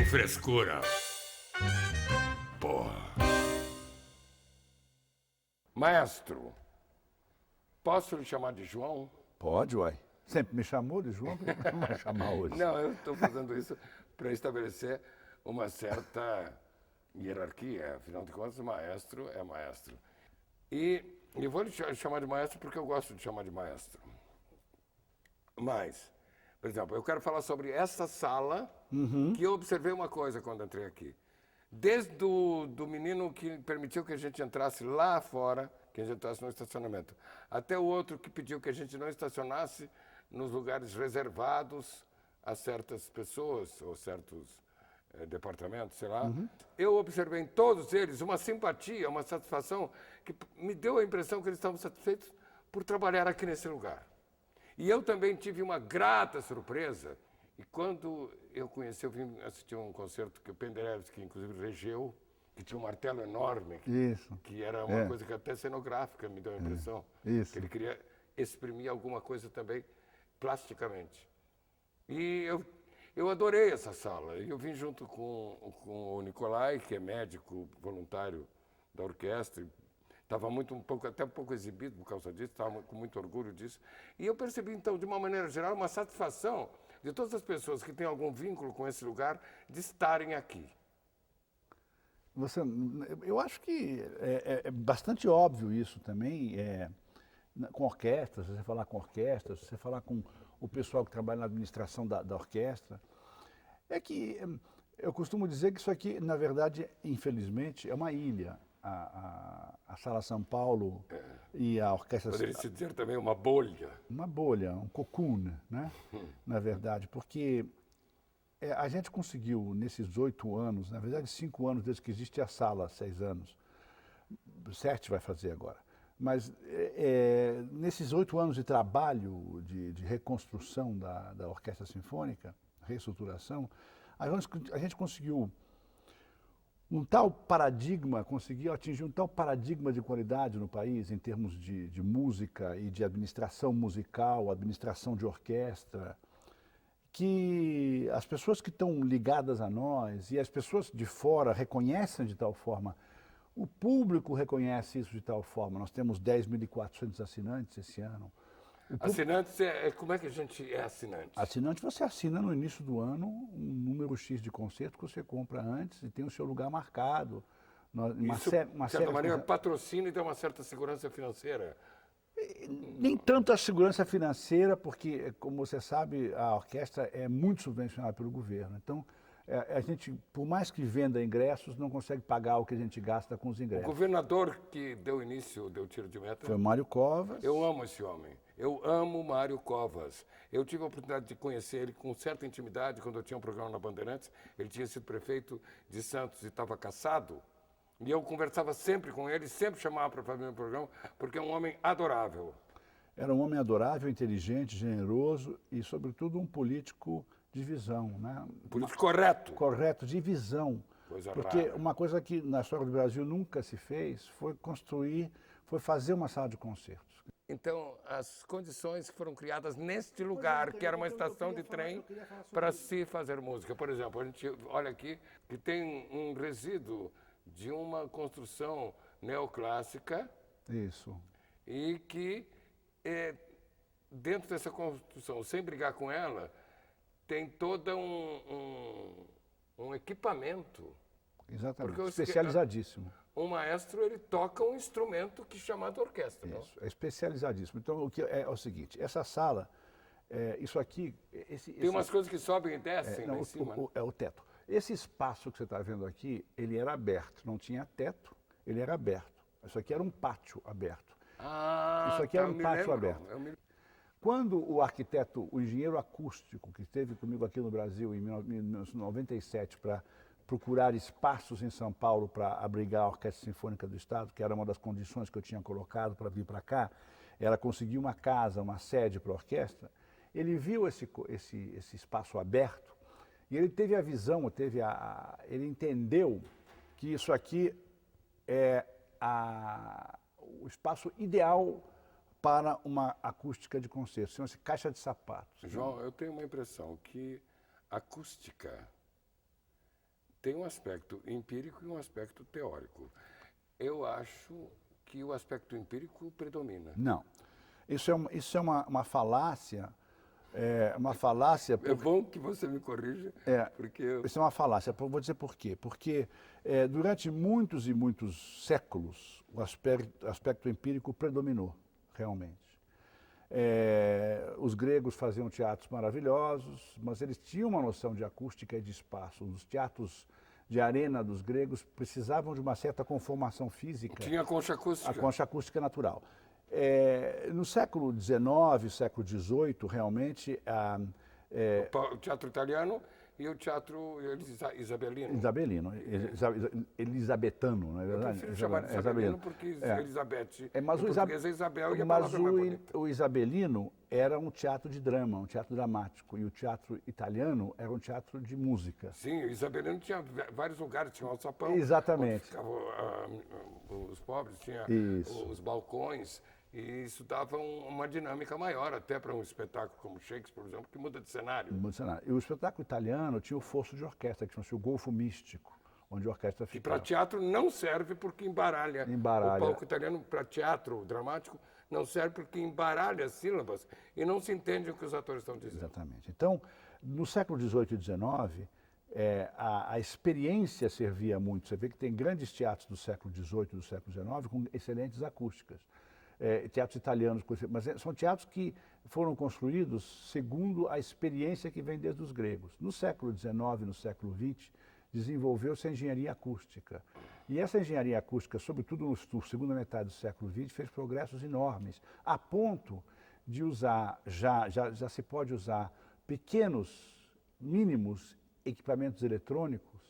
frescura. Porra. Maestro, posso lhe chamar de João? Pode, uai. Sempre me chamou de João, por que não vai chamar hoje? Não, eu estou fazendo isso para estabelecer uma certa hierarquia. Afinal de contas, maestro é maestro. E eu vou lhe chamar de maestro porque eu gosto de chamar de maestro. Mas, por exemplo, eu quero falar sobre essa sala que eu observei uma coisa quando entrei aqui. Desde do menino que permitiu que a gente entrasse lá fora, que a gente entrasse no estacionamento, até o outro que pediu que a gente não estacionasse nos lugares reservados a certas pessoas ou certos departamentos, sei lá. Eu observei em todos eles uma simpatia, uma satisfação que me deu a impressão que eles estavam satisfeitos por trabalhar aqui nesse lugar. E eu também tive uma grata surpresa. E quando eu conheci, eu vim assistir um concerto que o Penderecki, inclusive, regeu, que tinha um martelo enorme, que era uma coisa que até cenográfica me deu a impressão. Que ele queria exprimir alguma coisa também plasticamente. E eu adorei essa sala. Eu vim junto com o Nicolai, que é médico voluntário da orquestra. Estava até um pouco exibido por causa disso, estava com muito orgulho disso. E eu percebi, então, de uma maneira geral, uma satisfação de todas as pessoas que têm algum vínculo com esse lugar de estarem aqui. Eu acho que é bastante óbvio isso também, com orquestras, se você falar com orquestras, se você falar com o pessoal que trabalha na administração da orquestra, é que eu costumo dizer que isso aqui, na verdade, infelizmente, é uma ilha. A Sala São Paulo e a orquestra... Poderia-se dizer também uma bolha. Uma bolha, um cocoon, né? Na verdade, porque a gente conseguiu, nesses 8 anos, na verdade 5 anos desde que existe a sala, 6 anos, 7 vai fazer agora, mas nesses 8 anos de trabalho, de reconstrução da Orquestra Sinfônica, reestruturação, a gente conseguiu um tal paradigma, conseguiu atingir um tal paradigma de qualidade no país, em termos de música e de administração musical, administração de orquestra, que as pessoas que estão ligadas a nós e as pessoas de fora reconhecem de tal forma, o público reconhece isso de tal forma. Nós temos 10.400 assinantes esse ano. Assinantes, como é que a gente é assinante? Assinante, você assina no início do ano um número X de concerto que você compra antes e tem o seu lugar marcado. Isso, de certa maneira, patrocina e dá uma certa segurança financeira. Nem tanto a segurança financeira, porque, como você sabe, a orquestra é muito subvencionada pelo governo. Então, a gente, por mais que venda ingressos, não consegue pagar o que a gente gasta com os ingressos. O governador que deu tiro de meta... Foi o Mário Covas. Eu amo esse homem. Eu amo Mário Covas. Eu tive a oportunidade de conhecer ele com certa intimidade quando eu tinha um programa na Bandeirantes. Ele tinha sido prefeito de Santos e estava cassado. E eu conversava sempre com ele, sempre chamava para fazer meu programa, porque é um homem adorável. Era um homem adorável, inteligente, generoso e, sobretudo, um político de visão, né? Político correto. Correto, de visão. Coisa porque rara. uma coisa que na história do Brasil nunca se fez foi fazer uma sala de concertos. Então, as condições que foram criadas neste lugar, que era uma estação de trem, para se fazer música. Por exemplo, a gente olha aqui que tem um resíduo de uma construção neoclássica. Isso. E que, dentro dessa construção, sem brigar com ela, tem todo um equipamento. Exatamente, Porque especializadíssimo. Um maestro, ele toca um instrumento que é chamado orquestra. Isso, não? É especializadíssimo. Então, o que é o seguinte, essa sala, isso aqui... Tem umas coisas que sobem e descem lá em cima. É o teto. Esse espaço que você está vendo aqui, ele era aberto, não tinha teto, ele era aberto. Isso aqui era um pátio aberto. Isso aqui era um pátio aberto. Quando o arquiteto, o engenheiro acústico, que esteve comigo aqui no Brasil em 1997 para procurar espaços em São Paulo para abrigar a Orquestra Sinfônica do Estado, que era uma das condições que eu tinha colocado para vir para cá, era conseguir uma casa, uma sede para a orquestra, ele viu esse espaço aberto e ele teve a visão, ele entendeu que isso aqui é o espaço ideal para uma acústica de concerto, chama-se caixa de sapatos. João, eu tenho uma impressão que acústica tem um aspecto empírico e um aspecto teórico. Eu acho que o aspecto empírico predomina. Não. Isso é uma falácia. É uma falácia. É bom que você me corrija, porque Isso é uma falácia. Vou dizer por quê. Porque durante muitos e muitos séculos o aspecto empírico predominou, realmente. Os gregos faziam teatros maravilhosos, mas eles tinham uma noção de acústica e de espaço. Os teatros de arena dos gregos precisavam de uma certa conformação física. tinha concha acústica. A concha acústica natural. No século XIX, século XVIII, realmente, O teatro italiano e o teatro isabelino. Elisabetano, não é Eu verdade? prefiro chamar de isabelino porque Elizabeth, Mas em português é Isabel e a mas palavra é mais bonita. o isabelino era um teatro de drama, um teatro dramático, e o teatro italiano era um teatro de música. Sim, o isabelino tinha vários lugares, tinha o alçapão, Exatamente. onde ficavam os pobres, tinha Isso. os balcões, e isso dava uma dinâmica maior, até para um espetáculo como Shakespeare, por exemplo, que muda de cenário. E o espetáculo italiano tinha o fosso de orquestra, que chama-se o golfo místico, onde a orquestra Que para ficava. teatro não serve porque embaralha. Embaralha. O palco italiano para teatro dramático não serve porque embaralha as sílabas e não se entende o que os atores estão dizendo. Exatamente. Então, no século XVIII e XIX, a experiência servia muito. Você vê que tem grandes teatros do século XVIII e do século XIX com excelentes acústicas. Teatros italianos, mas são teatros que foram construídos segundo a experiência que vem desde os gregos. No século XIX, no século XX, desenvolveu-se a engenharia acústica. E essa engenharia acústica, sobretudo na segunda metade do século XX, fez progressos enormes, a ponto de usar, já se pode usar pequenos, mínimos equipamentos eletrônicos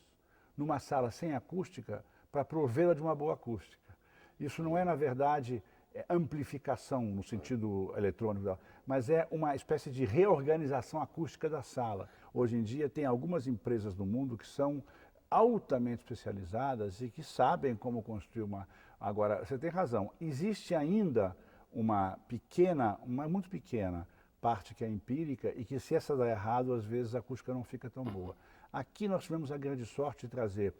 numa sala sem acústica para provê-la de uma boa acústica. Isso não é, na verdade, amplificação no sentido eletrônico, mas é uma espécie de reorganização acústica da sala. Hoje em dia tem algumas empresas no mundo que são altamente especializadas e que sabem como construir uma... Agora, você tem razão, existe ainda uma muito pequena parte que é empírica e que se essa dá errado, às vezes a acústica não fica tão boa. Aqui nós tivemos a grande sorte de trazer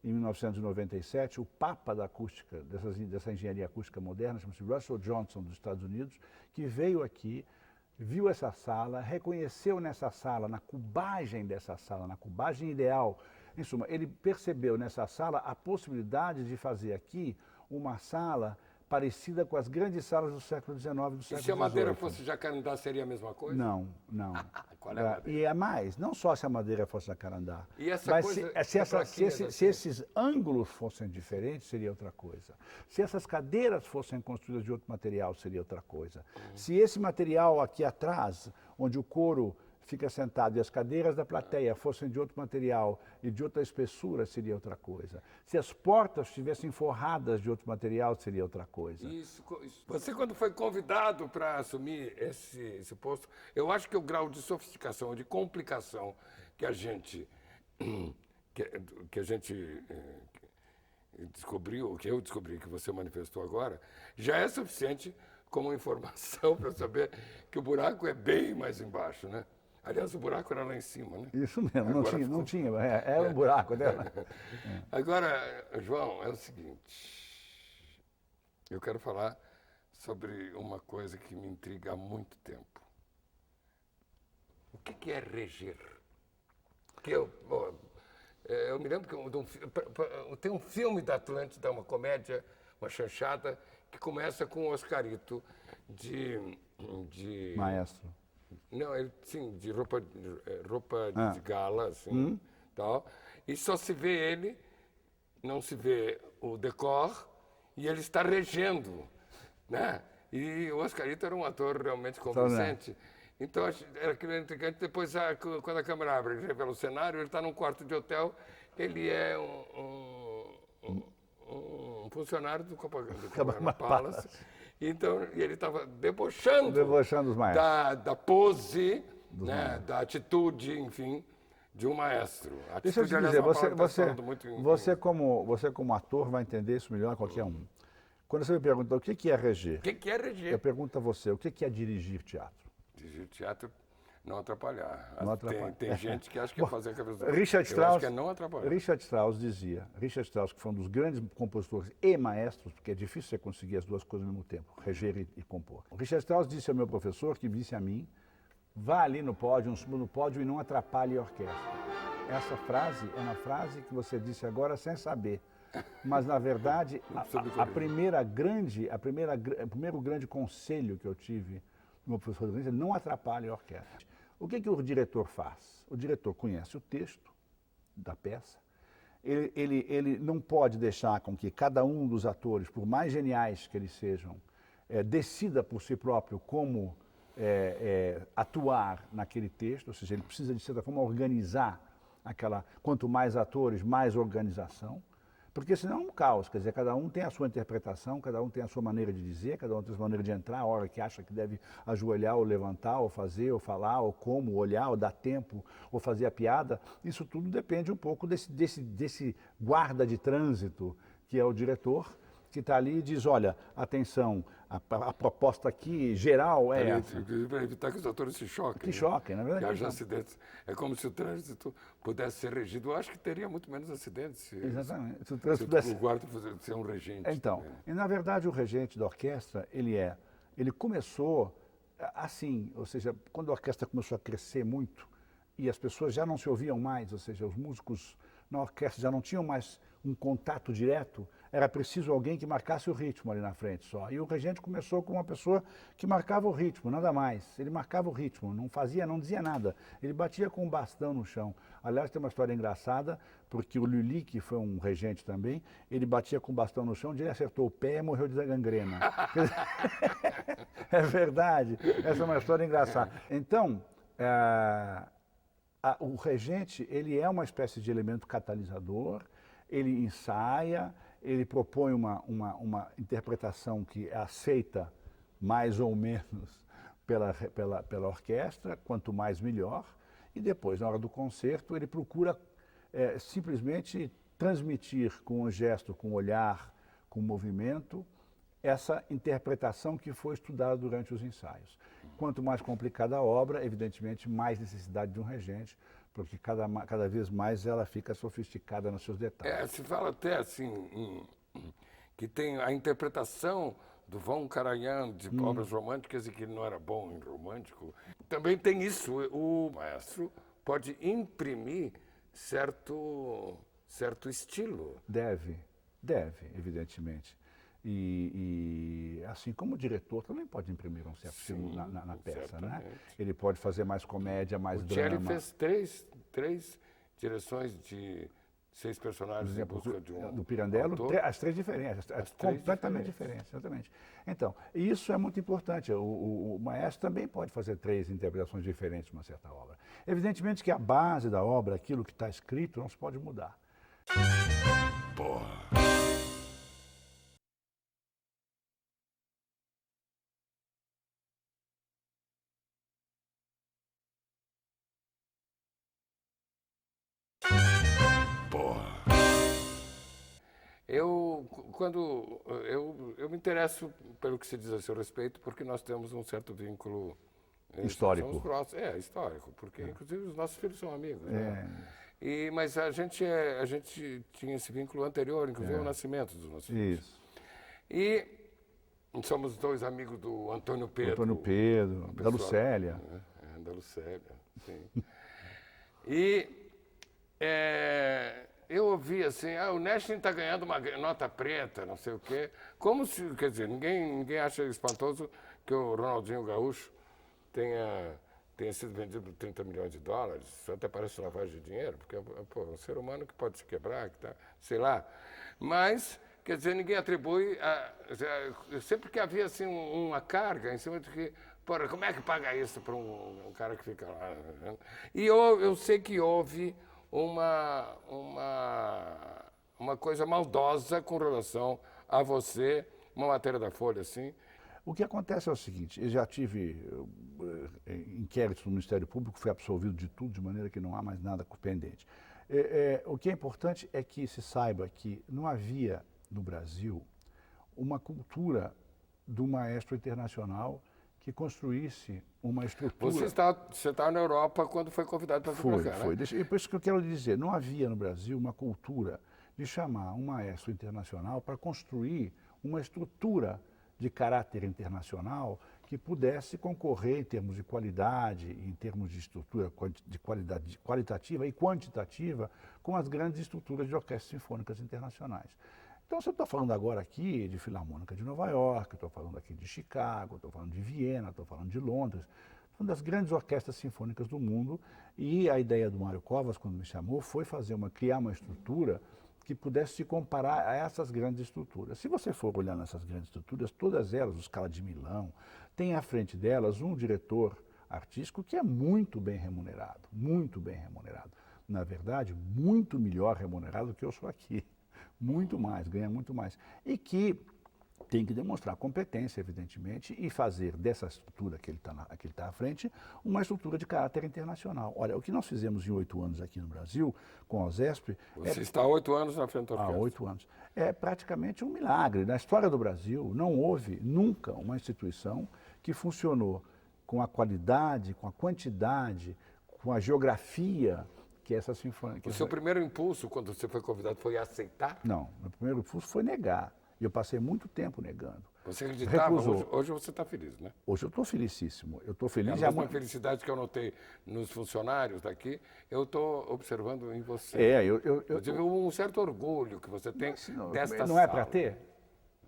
em 1997, o papa da acústica, dessa engenharia acústica moderna, chama-se Russell Johnson, dos Estados Unidos, que veio aqui, viu essa sala, reconheceu nessa sala, na cubagem dessa sala, na cubagem ideal, em suma, ele percebeu nessa sala a possibilidade de fazer aqui uma sala parecida com as grandes salas do século XIX e do século XVIII. E se a madeira fosse jacarandá, seria a mesma coisa? Não. Qual é a madeira? E é mais, não só se a madeira fosse jacarandá. E essa mas coisa se esses ângulos fossem diferentes, seria outra coisa. Se essas cadeiras fossem construídas de outro material, seria outra coisa. Se esse material aqui atrás, onde o couro fica sentado e as cadeiras da plateia fossem de outro material e de outra espessura, seria outra coisa. Se as portas estivessem forradas de outro material, seria outra coisa. Isso. Você, quando foi convidado para assumir esse posto, eu acho que o grau de sofisticação, de complicação que a gente descobriu, que eu descobri, que você manifestou agora, já é suficiente como informação para saber que o buraco é bem mais embaixo, né? Aliás, o buraco era lá em cima, né? Isso mesmo, não tinha, era um buraco dela. Agora, João, é o seguinte, eu quero falar sobre uma coisa que me intriga há muito tempo. O que é reger? Eu me lembro que tem um filme da Atlântida, uma comédia, uma chanchada, que começa com o Oscarito de Maestro. Não, sim, de roupa de gala, assim, tal. E só se vê ele, não se vê o decor, e ele está regendo, né? E o Oscarito era um ator realmente convincente. Então, era aquilo intrigante. Depois, quando a câmera abre, ele revela o cenário, ele está num quarto de hotel, ele é um funcionário do Copacabana Palace. Então, ele estava debochando os maestros. Da pose, né, da atitude, enfim, de um maestro. Deixa eu te dizer, você como ator vai entender isso melhor que qualquer um. Quando você me pergunta o que é reger, o que é reger? eu pergunto a você, o que é dirigir teatro? Dirigir teatro Não atrapalhar. Não atrapalhar. Tem gente que acha que é fazer a cabeça do outro. Richard Eu Strauss, acho que é não atrapalhar. Richard Strauss dizia, Richard Strauss, que foi um dos grandes compositores e maestros, porque é difícil você conseguir as duas coisas ao mesmo tempo, reger e compor. O Richard Strauss disse ao meu professor, que disse a mim, vá ali no pódio, suba no pódio e não atrapalhe a orquestra. Essa frase é uma frase que você disse agora sem saber. Mas, na verdade, o primeiro grande conselho que eu tive do meu professor de inglês é não atrapalhe a orquestra. O que o diretor faz? O diretor conhece o texto da peça, ele não pode deixar com que cada um dos atores, por mais geniais que eles sejam, decida por si próprio como atuar naquele texto, ou seja, ele precisa, de certa forma, organizar quanto mais atores, mais organização, porque senão é um caos, quer dizer, cada um tem a sua interpretação, cada um tem a sua maneira de dizer, cada um tem a sua maneira de entrar, a hora que acha que deve ajoelhar ou levantar, ou fazer, ou falar, ou como, olhar, ou dar tempo, ou fazer a piada. Isso tudo depende um pouco desse guarda de trânsito, que é o diretor, que está ali e diz, olha, atenção, a proposta aqui geral é essa. Para evitar que os atores se choquem. Que choquem, na verdade. Que haja acidentes. É como se o trânsito pudesse ser regido. Eu acho que teria muito menos acidentes se, exatamente. se o guarda fosse ser um regente. Então, também. E na verdade o regente da orquestra, ele começou assim, ou seja, quando a orquestra começou a crescer muito e as pessoas já não se ouviam mais, ou seja, os músicos na orquestra já não tinham mais um contato direto, era preciso alguém que marcasse o ritmo ali na frente só. E o regente começou com uma pessoa que marcava o ritmo, nada mais. Ele marcava o ritmo, não dizia nada. Ele batia com um bastão no chão. Aliás, tem uma história engraçada, porque o Lully, que foi um regente também, ele batia com o bastão no chão, onde ele acertou o pé e morreu de gangrena. É verdade, essa é uma história engraçada. Então, o regente, ele é uma espécie de elemento catalisador, ele ensaia, ele propõe uma interpretação que é aceita mais ou menos pela orquestra, quanto mais melhor, e depois, na hora do concerto, ele procura simplesmente transmitir com um gesto, com um olhar, com um movimento, essa interpretação que foi estudada durante os ensaios. Quanto mais complicada a obra, evidentemente, mais necessidade de um regente, porque cada vez mais ela fica sofisticada nos seus detalhes. Se fala até assim, que tem a interpretação do Von Karajan de obras românticas e que ele não era bom em romântico. Também tem isso, o maestro pode imprimir certo estilo. Deve, evidentemente. E assim como o diretor também pode imprimir um certo estilo na peça, né? Ele pode fazer mais comédia, mais drama. O Jerry fez três direções de 6 personagens. Por exemplo, em busca de do Pirandello, as 3 diferentes, completamente diferentes, exatamente. Então, isso é muito importante. O maestro também pode fazer 3 interpretações diferentes de uma certa obra. Evidentemente que a base da obra, aquilo que está escrito, não se pode mudar. Porra. Eu me interesso pelo que se diz a seu respeito, porque nós temos um certo vínculo histórico. Histórico, porque inclusive os nossos filhos são amigos. Né? Mas a gente tinha esse vínculo anterior, inclusive ao nascimento dos nossos filhos. Isso. E somos 2 amigos do Antônio Pedro. Antônio Pedro, da Lucélia. Da Lucélia, sim. E eu ouvi assim, o Nashville está ganhando uma nota preta, não sei o quê. Como se, quer dizer, ninguém acha espantoso que o Ronaldinho Gaúcho tenha sido vendido por 30 milhões de dólares. Isso até parece lavagem de dinheiro, porque é um ser humano que pode se quebrar, que tá, sei lá. Mas, quer dizer, ninguém atribui, sempre que havia assim uma carga em cima de que, porra, como é que paga isso para um cara que fica lá? Né? E eu sei que houve uma coisa maldosa com relação a você, uma matéria da Folha, assim. O que acontece é o seguinte, eu já tive inquéritos no Ministério Público, fui absolvido de tudo, de maneira que não há mais nada pendente. O que é importante é que se saiba que não havia no Brasil uma cultura do maestro internacional que construísse uma estrutura... Você está na Europa quando foi convidado para vir para cá, Foi. né? E por isso que eu quero dizer, não havia no Brasil uma cultura de chamar um maestro internacional para construir uma estrutura de caráter internacional que pudesse concorrer em termos de qualidade, em termos de estrutura de qualidade qualitativa e quantitativa com as grandes estruturas de orquestras sinfônicas internacionais. Então, se eu estou falando agora aqui de Filarmônica de Nova York, estou falando aqui de Chicago, estou falando de Viena, estou falando de Londres, uma das grandes orquestras sinfônicas do mundo, e a ideia do Mário Covas, quando me chamou, foi criar uma estrutura que pudesse se comparar a essas grandes estruturas. Se você for olhar nessas grandes estruturas, todas elas, o Scala de Milão, tem à frente delas um diretor artístico que é muito bem remunerado, muito bem remunerado. Na verdade, muito melhor remunerado do que eu sou aqui. Muito mais, ganha muito mais. E que tem que demonstrar competência, evidentemente, e fazer dessa estrutura que ele está à frente uma estrutura de caráter internacional. Olha, o que nós fizemos em 8 anos aqui no Brasil, com a OSESP... Você está há 8 anos na frente da orquestra. Há 8 anos. É praticamente um milagre. Na história do Brasil, não houve nunca uma instituição que funcionou com a qualidade, com a quantidade, com a geografia que essa sinfônica... O seu primeiro impulso, quando você foi convidado, foi aceitar? Não, meu primeiro impulso foi negar. E eu passei muito tempo negando. Você acreditava? Recusou. Hoje você está feliz, né? Hoje eu estou felicíssimo. Eu estou É feliz. a mesma felicidade que eu notei nos funcionários daqui, eu estou observando em você. Inclusive, um certo orgulho que você tem desta sala. Não é para ter?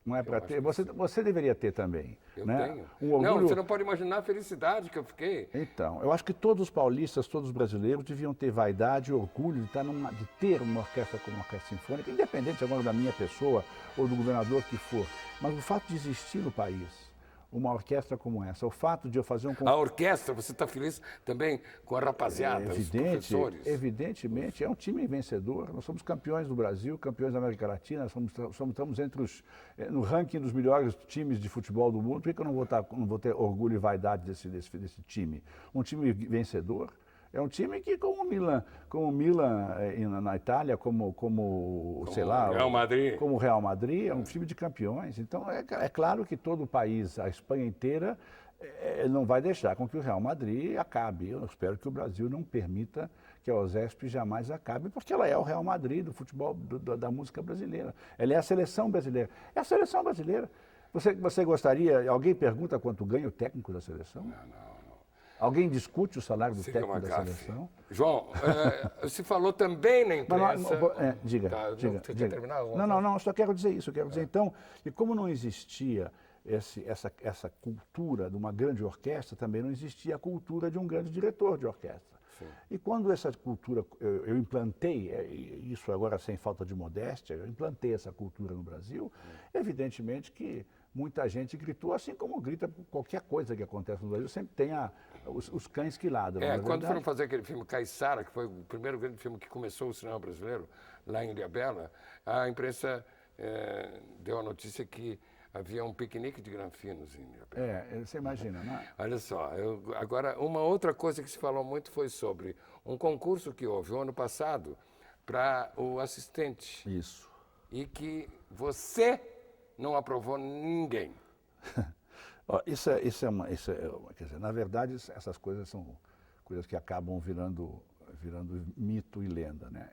Não é para ter? Você deveria ter também. Eu né? tenho. Um orgulho... Não, você não pode imaginar a felicidade que eu fiquei. Então, eu acho que todos os paulistas, todos os brasileiros deviam ter vaidade e orgulho de ter uma orquestra como uma orquestra sinfônica, independente agora da minha pessoa ou do governador que for. Mas o fato de existir no país uma orquestra como essa, o fato de eu fazer um concurso... A orquestra, você está feliz também com a rapaziada, os professores? Evidentemente, é um time vencedor. Nós somos campeões do Brasil, campeões da América Latina, estamos no ranking dos melhores times de futebol do mundo. Por que eu não vou ter orgulho e vaidade desse time? Um time vencedor. É um time que, como o Milan na Itália, sei lá, Real Madrid. como o Real Madrid, é um time de campeões. Então, é claro que todo o país, a Espanha inteira, não vai deixar com que o Real Madrid acabe. Eu espero que o Brasil não permita que a OSESP jamais acabe, porque ela é o Real Madrid do futebol, da música brasileira. Ela é a seleção brasileira. É a seleção brasileira. Você gostaria, alguém pergunta quanto ganha o técnico da seleção? Não. Alguém discute o salário do técnico da seleção? João, se falou também na imprensa... Diga. Você quer terminar? Não, só quero dizer isso. Eu quero dizer, então, que como não existia essa cultura de uma grande orquestra, também não existia a cultura de um grande diretor de orquestra. Sim. E quando essa cultura, eu implantei, isso agora sem falta de modéstia, eu implantei essa cultura no Brasil, evidentemente que muita gente gritou, assim como grita por qualquer coisa que acontece no Brasil, sempre tem os cães que ladram. Quando foram fazer aquele filme Caiçara, que foi o primeiro grande filme que começou o cinema brasileiro, lá em Ilhabela, a imprensa deu a notícia que havia um piquenique de granfinos em Ilhabela. Você imagina, né? Olha só, agora, uma outra coisa que se falou muito foi sobre um concurso que houve o ano passado para o assistente. Isso. E que você não aprovou ninguém. Quer dizer, na verdade, essas coisas são coisas que acabam virando mito e lenda, né?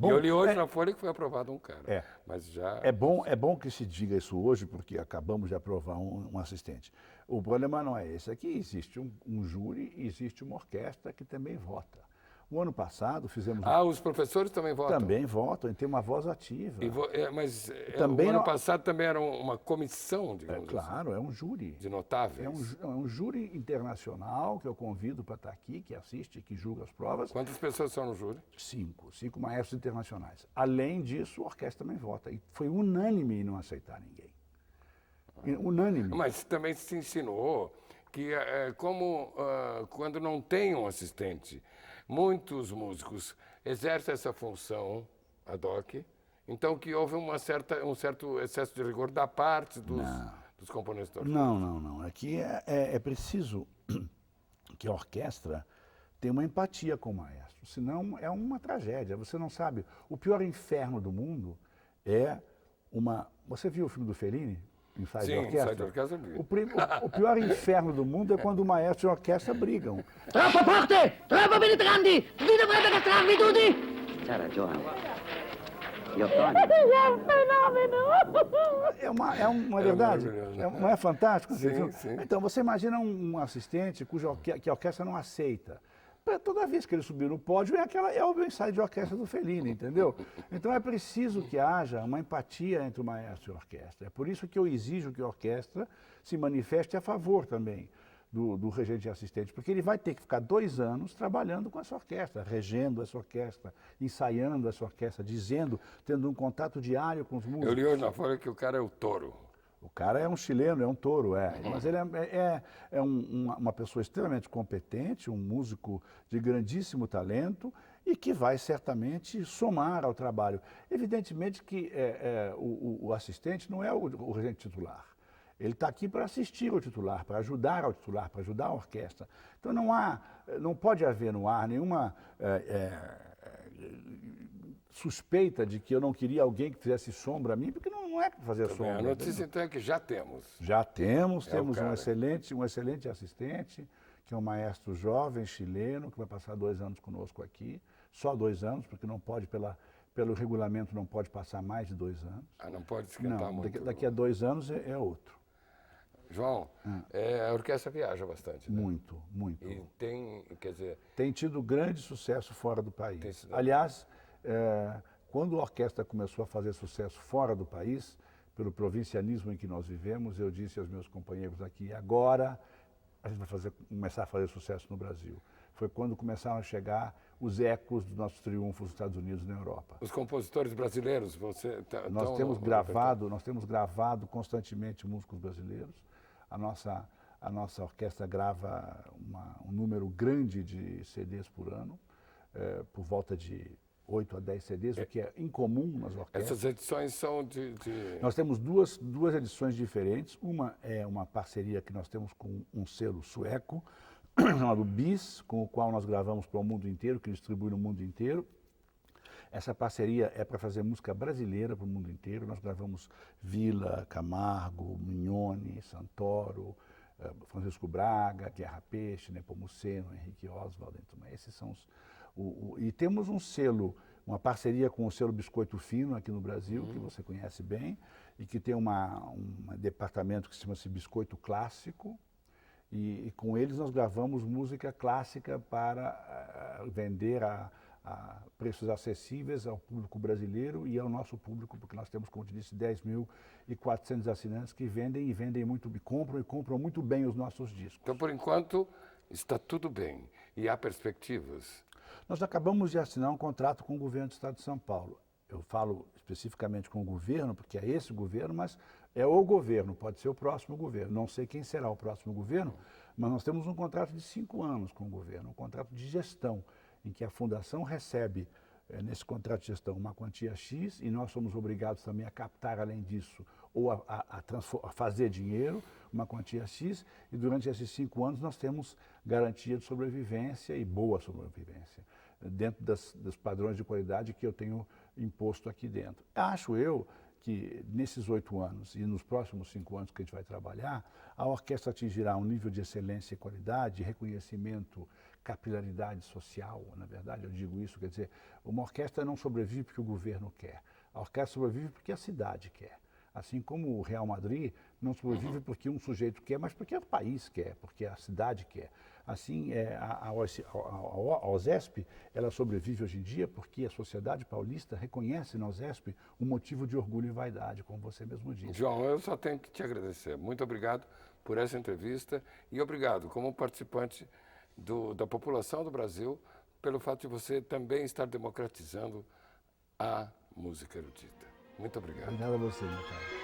Eu li hoje na Folha que foi aprovado um cara. Mas já... É bom que se diga isso hoje, porque acabamos de aprovar um assistente. O problema não é esse. Aqui existe um júri e existe uma orquestra que também vota. O ano passado fizemos... os professores também votam? Também votam, e tem uma voz ativa. Mas também o ano passado também era uma comissão, digamos claro, assim. É um júri. De notáveis. É um júri internacional que eu convido para estar aqui, que assiste, que julga as provas. Quantas pessoas são no júri? 5 maestros internacionais. Além disso, a orquestra também vota. E foi unânime em não aceitar ninguém. Unânime. Mas também se ensinou que, quando não tem um assistente, muitos músicos exercem essa função ad hoc, então que houve um certo excesso de rigor da parte dos componentes da orquestra. Não. Aqui é preciso que a orquestra tenha uma empatia com o maestro, senão é uma tragédia. Você não sabe, o pior inferno do mundo é uma... Você viu o filme do Fellini? ensaio Sim, de orquestra? ensaio de orquestra eu vi. O pior inferno do mundo é quando o maestro e a orquestra brigam. Troppo forte! Troppo penetranti! Vi dovrete castrarvi tutti! C'ha ragione. Gli ottoni. É um fenômeno! É uma verdade? maravilhoso. Não é fantástico? Sim, sim. Então, você imagina um assistente que a orquestra não aceita. Toda vez que ele subir no pódio, é o ensaio de orquestra do Fellini, entendeu? Então é preciso que haja uma empatia entre o maestro e a orquestra. É por isso que eu exijo que a orquestra se manifeste a favor também do regente e assistente, porque ele vai ter que ficar 2 anos trabalhando com essa orquestra, regendo essa orquestra, ensaiando essa orquestra, tendo um contato diário com os músicos. Eu li hoje na Folha que o cara é o touro. O cara é um chileno, é um touro, mas ele é uma pessoa extremamente competente, um músico de grandíssimo talento e que vai certamente somar ao trabalho. Evidentemente que o assistente não é o regente titular. Ele está aqui para assistir ao titular, para ajudar ao titular, para ajudar a orquestra. Então não pode haver no ar nenhuma suspeita de que eu não queria alguém que fizesse sombra a mim, porque não é para fazer sombra. A notícia então é que já temos. Já temos o cara. um excelente assistente, que é um maestro jovem chileno, que vai passar 2 anos conosco aqui, só 2 anos, porque não pode, pelo regulamento, não pode passar mais de 2 anos. Ah, não pode esquentar muito. Daqui a 2 anos é outro. João, a orquestra viaja bastante, né? Muito, muito. E quer dizer... Tem tido grande sucesso fora do país. sido... Aliás, quando a orquestra começou a fazer sucesso fora do país, pelo provincialismo em que nós vivemos, eu disse aos meus companheiros aqui, agora a gente vai começar a fazer sucesso no Brasil. Foi quando começaram a chegar os ecos dos nossos triunfos nos Estados Unidos e na Europa. Os compositores brasileiros, Nós temos gravado constantemente músicos brasileiros. A nossa orquestra grava um número grande de CDs por ano, por volta de 8 a 10 CDs, o que é incomum nas orquestras. Essas edições são de... Nós temos duas edições diferentes. Uma é uma parceria que nós temos com um selo sueco, chamado BIS, com o qual nós gravamos para o mundo inteiro, que distribui no mundo inteiro. Essa parceria é para fazer música brasileira para o mundo inteiro. Nós gravamos Vila, Camargo, Mignone, Santoro, Francisco Braga, Guerra Peixe, Nepomuceno, Henrique Oswald. Então, esses são e temos um selo, uma parceria com o selo Biscoito Fino aqui no Brasil, que você conhece bem, e que tem um departamento que chama-se Biscoito Clássico. E com eles nós gravamos música clássica para vender a preços acessíveis ao público brasileiro e ao nosso público, porque nós temos, como te disse, 10.400 assinantes que vendem muito, compram muito bem os nossos discos. Então, por enquanto, está tudo bem. E há perspectivas? Nós acabamos de assinar um contrato com o governo do Estado de São Paulo. Eu falo especificamente com o governo, porque é esse governo, mas é o governo, pode ser o próximo governo. Não sei quem será o próximo governo, mas nós temos um contrato de 5 anos com o governo, um contrato de gestão, em que a fundação recebe, nesse contrato de gestão, uma quantia X e nós somos obrigados também a captar, além disso, ou a fazer dinheiro, uma quantia X, e durante esses 5 anos nós temos garantia de sobrevivência e boa sobrevivência, dentro dos padrões de qualidade que eu tenho imposto aqui dentro. Acho eu que nesses 8 anos e nos próximos 5 anos que a gente vai trabalhar, a orquestra atingirá um nível de excelência e qualidade, de reconhecimento, capilaridade social, na verdade eu digo isso, quer dizer, uma orquestra não sobrevive porque o governo quer, a orquestra sobrevive porque a cidade quer. Assim como o Real Madrid não sobrevive porque um sujeito quer, mas porque o país quer, porque a cidade quer. Assim, a OSESP, ela sobrevive hoje em dia porque a sociedade paulista reconhece na OSESP um motivo de orgulho e vaidade, como você mesmo disse. João, eu só tenho que te agradecer. Muito obrigado por essa entrevista e obrigado como participante da população do Brasil pelo fato de você também estar democratizando a música erudita. Muito obrigado. Obrigado a você, meu caro.